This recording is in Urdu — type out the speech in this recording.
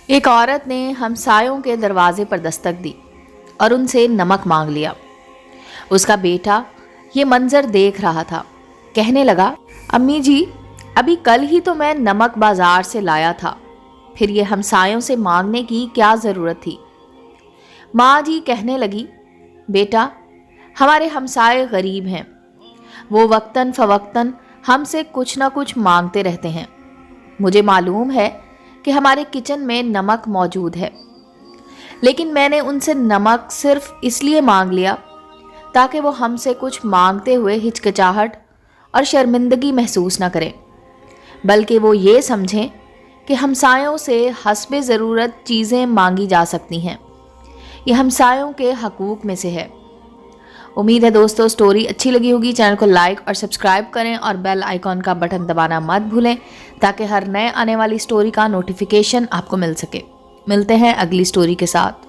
ایک عورت نے ہمسایوں کے دروازے پر دستک دی اور ان سے نمک مانگ لیا۔ اس کا بیٹا یہ منظر دیکھ رہا تھا، کہنے لگا، امی جی ابھی کل ہی تو میں نمک بازار سے لایا تھا، پھر یہ ہمسایوں سے مانگنے کی کیا ضرورت تھی؟ ماں جی کہنے لگی، بیٹا ہمارے ہمسائے غریب ہیں، وہ وقتاً فوقتاً ہم سے کچھ نہ کچھ مانگتے رہتے ہیں۔ مجھے معلوم ہے کہ ہمارے کچن میں نمک موجود ہے، لیکن میں نے ان سے نمک صرف اس لیے مانگ لیا تاکہ وہ ہم سے کچھ مانگتے ہوئے ہچکچاہٹ اور شرمندگی محسوس نہ کریں، بلکہ وہ یہ سمجھیں کہ ہمسایوں سے حسب ضرورت چیزیں مانگی جا سکتی ہیں۔ یہ ہمسایوں کے حقوق میں سے ہے۔ امید ہے دوستو سٹوری اچھی لگی ہوگی۔ چینل کو لائک اور سبسکرائب کریں اور بیل آئیکن کا بٹن دبانا مت بھولیں تاکہ ہر نئے آنے والی سٹوری کا نوٹیفیکیشن آپ کو مل سکے۔ ملتے ہیں اگلی سٹوری کے ساتھ۔